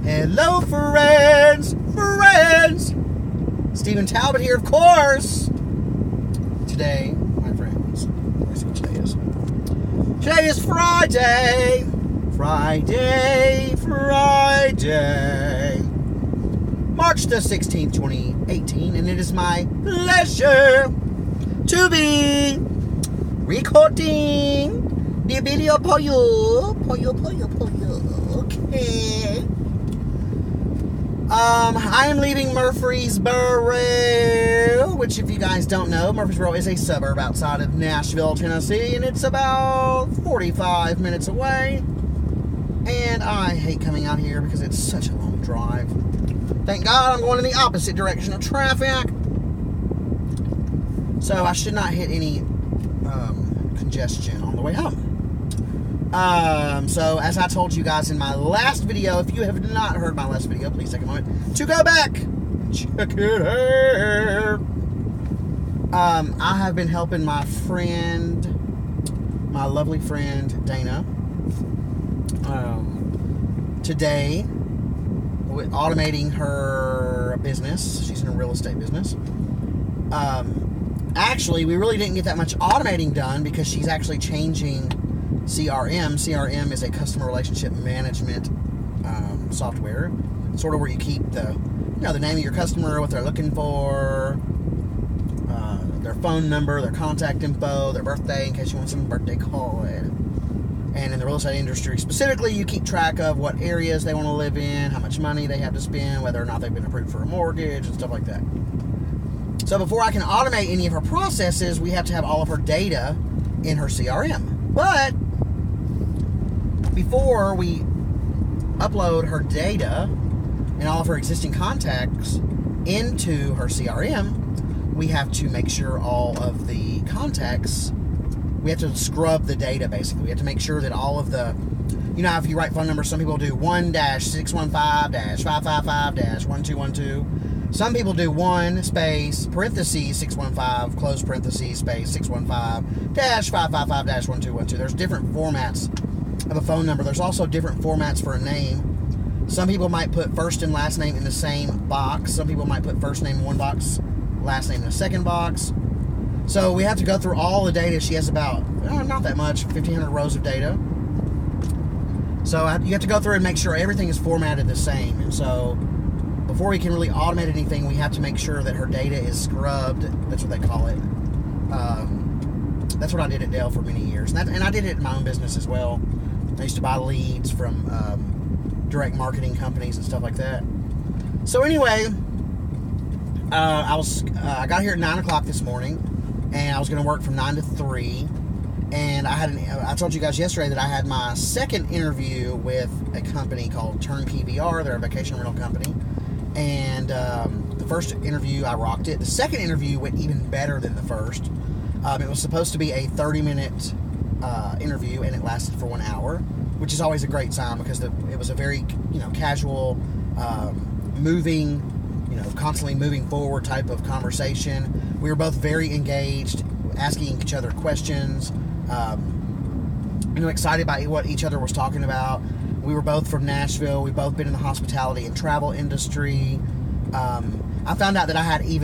Hello, friends! Stephen Talbot here, of course. Today, my friends, let's see what today is. Today is Friday. March the 16th, 2018, and it is my pleasure to be recording the video for you. Okay. I am leaving Murfreesboro, which, if you guys don't know, Murfreesboro is a suburb outside of Nashville, Tennessee, and it's about 45 minutes away. And I hate coming out here because it's such a long drive. Thank God I'm going in the opposite direction of traffic. So I should not hit any congestion on the way home. So as I told you guys in my last video, if you have not heard my last video, please take a moment to go back and check it out. I have been helping my lovely friend Dana, today with automating her business. She's in a real estate business. Actually, we really didn't get that much automating done because she's actually changing CRM. CRM is a customer relationship management software, sort of where you keep the name of your customer, what they're looking for, their phone number, their contact info, their birthday, in case you want some birthday card. And in the real estate industry specifically, you keep track of what areas they want to live in, how much money they have to spend, whether or not they've been approved for a mortgage, and stuff like that. So before I can automate any of her processes, we have to have all of her data in her CRM. But before we upload her data and all of her existing contacts into her CRM, we have to make sure all of the contacts, we have to scrub the data, basically. We have to make sure that all of the, if you write phone numbers, some people do 1-615-555-1212. Some people do 1 space, parentheses, 615, close parentheses, space, 615-555-1212. There's different formats of a phone number. There's also different formats for a name. Some people might put first and last name in the same box. Some people might put first name in one box, last name in the second box. So we have to go through all the data. She has about, not that much, 1,500 rows of data. So you have to go through and make sure everything is formatted the same. And so before we can really automate anything, we have to make sure that her data is scrubbed. That's what they call it. That's what I did at Dell for many years. And I did it in my own business as well. I used to buy leads from direct marketing companies and stuff like that. So anyway, I got here at 9 o'clock this morning, and I was going to work from 9 to 3. And I told you guys yesterday that I had my second interview with a company called Turnkey VR. They're a vacation rental company. And the first interview, I rocked it. The second interview went even better than the first. It was supposed to be a 30-minute interview, and it lasted for 1 hour, which is always a great sign because it was a very casual, moving, constantly moving forward type of conversation. We were both very engaged, asking each other questions, excited about what each other was talking about. We were both from Nashville. We've both been in the hospitality and travel industry. I found out that I had I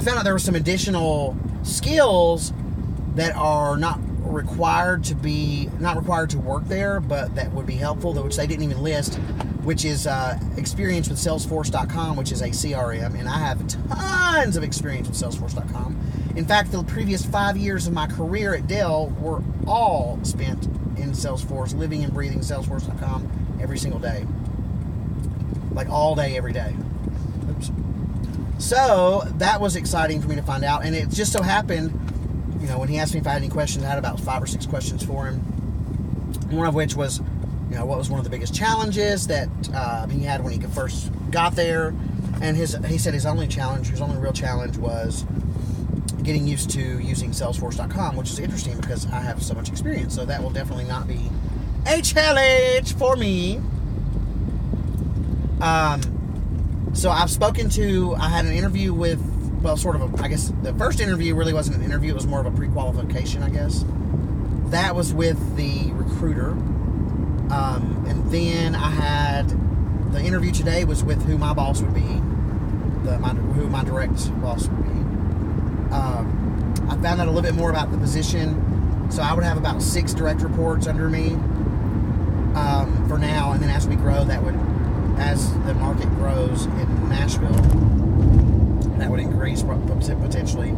found out there were some additional skills that are not required to work there, but that would be helpful, which they didn't even list, which is experience with Salesforce.com, which is a CRM, and I have tons of experience with Salesforce.com. In fact, the previous 5 years of my career at Dell were all spent in Salesforce, living and breathing Salesforce.com every single day. Like all day, every day. Oops. So that was exciting for me to find out, and it just so happened, when he asked me if I had any questions, I had about 5 or 6 questions for him. One of which was, what was one of the biggest challenges that he had when he first got there, and he said his only real challenge was getting used to using Salesforce.com, which is interesting because I have so much experience, so that will definitely not be a challenge for me. So I had an interview with, I guess the first interview really wasn't an interview, it was more of a pre-qualification, I guess. That was with the recruiter, And then I had the interview today was with who my boss would be, who my direct boss would be. I found out a little bit more about the position. So I would have about 6 direct reports under me for now, and then as we grow, as the market grows in Nashville, that would increase potentially.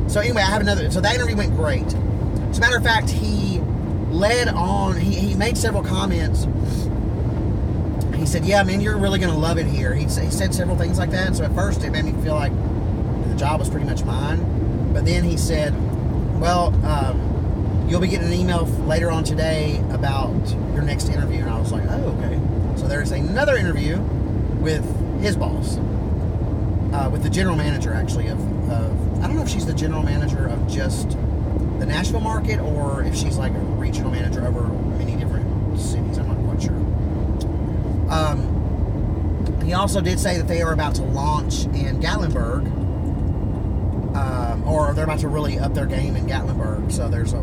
So anyway, I have another. So that interview went great. As a matter of fact, he made several comments. He said, "Yeah, man, you're really going to love it here." He said several things like that. So at first, it made me feel like the job was pretty much mine. But then he said, "Well, you'll be getting an email later on today about your next interview." And I was like, "Oh, okay." So there's another interview with his boss, with the general manager, actually, of I don't know if she's the general manager of just the Nashville market or if she's like a regional manager over many different cities. I'm not quite sure. He also did say that they are about to launch in Gatlinburg, or they're about to really up their game in Gatlinburg. So there's a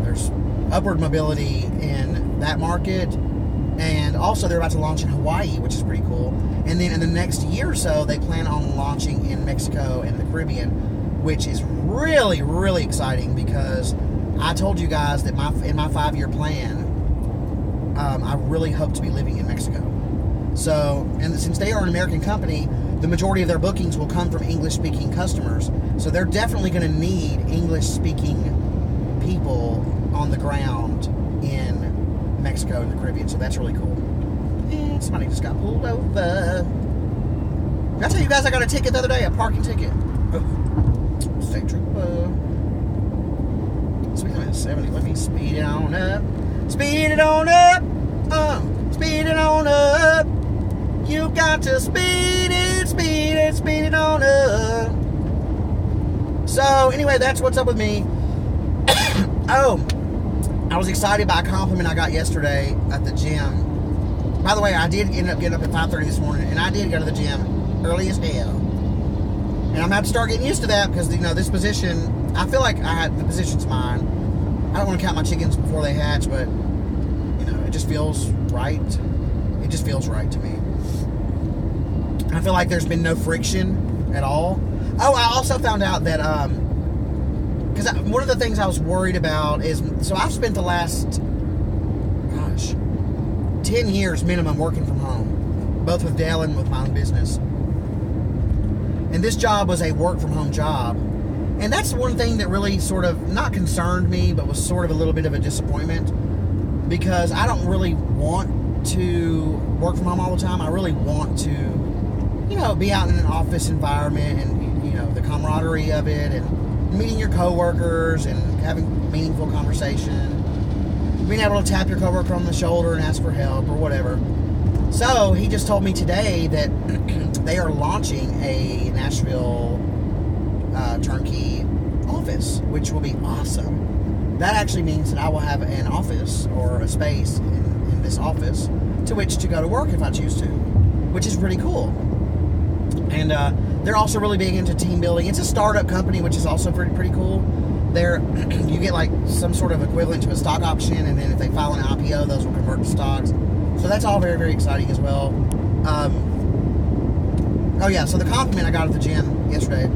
there's upward mobility in that market, and also they're about to launch in Hawaii, which is pretty cool. And then in the next year or so, they plan on launching in Mexico and the Caribbean, which is really, really exciting because I told you guys that in my 5-year plan, I really hope to be living in Mexico. So, and since they are an American company, the majority of their bookings will come from English-speaking customers. So they're definitely going to need English-speaking people on the ground in Mexico and the Caribbean. So that's really cool. And somebody just got pulled over. Did I tell you guys I got a ticket the other day? A parking ticket. State trooper. Sweet limit 70. Let me speed it on up. Speed it on up. Speed it on up. You got to speed it on up. So anyway, that's what's up with me. Oh, I was excited by a compliment I got yesterday at the gym. By the way, I did end up getting up at 5:30 this morning, and I did go to the gym early as hell. And I'm going to have to start getting used to that because, this position, I feel like the position's mine. I don't want to count my chickens before they hatch, but, it just feels right. It just feels right to me. I feel like there's been no friction at all. Oh, I also found out that, because one of the things I was worried about is, so I've spent the last, 10 years minimum working from home, both with Dale and with my own business. And this job was a work from home job. And that's one thing that really sort of, not concerned me, but was sort of a little bit of a disappointment, because I don't really want to work from home all the time. I really want to, be out in an office environment and, the camaraderie of it and meeting your coworkers and having meaningful conversation. Being able to tap your coworker on the shoulder and ask for help or whatever. So he just told me today that they are launching a Nashville turnkey office, which will be awesome. That actually means that I will have an office or a space in this office to which to go to work if I choose to, which is pretty cool. And they're also really big into team building. It's a startup company, which is also pretty cool. You get like some sort of equivalent to a stock option, and then if they file an IPO, those will convert to stocks. So that's all very, very exciting as well. So the compliment I got at the gym yesterday.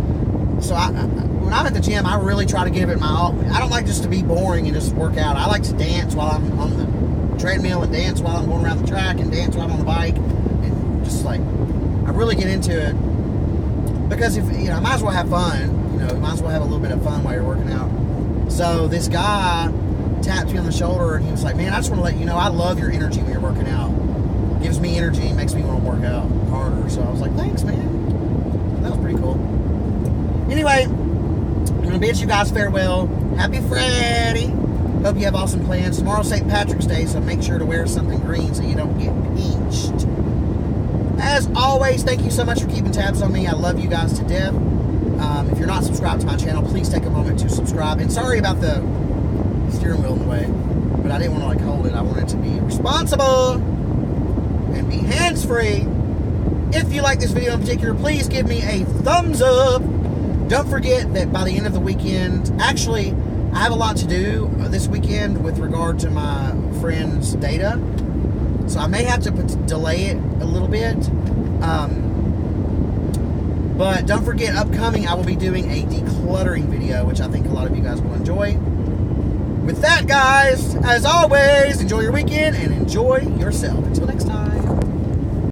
So when I'm at the gym, I really try to give it my all. I don't like just to be boring and just work out. I like to dance while I'm on the treadmill and dance while I'm going around the track and dance while I'm on the bike, and just like I really get into it because if I might as well have fun. You might as well have a little bit of fun while you're working out. So this guy tapped me on the shoulder and he was like, "Man, I just want to let you know I love your energy when you're working out. It gives me energy and makes me want to work out harder." So I was like, "Thanks, man." That was pretty cool. Anyway, I'm going to bid you guys farewell. Happy Friday. Hope you have awesome plans. Tomorrow's St. Patrick's Day, so make sure to wear something green so you don't get pinched. As always, thank you so much for keeping tabs on me. I love you guys to death. If you're not subscribed to my channel, please take a moment to subscribe. And sorry about the steering wheel in the way, but I didn't want to hold it. I wanted to be responsible and be hands-free. If you like this video in particular, please give me a thumbs up. Don't forget that by the end of the weekend, actually, I have a lot to do this weekend with regard to my friend's data. So I may have to delay it a little bit. But don't forget, upcoming, I will be doing a decluttering video, which I think a lot of you guys will enjoy. With that, guys, as always, enjoy your weekend and enjoy yourself. Until next time.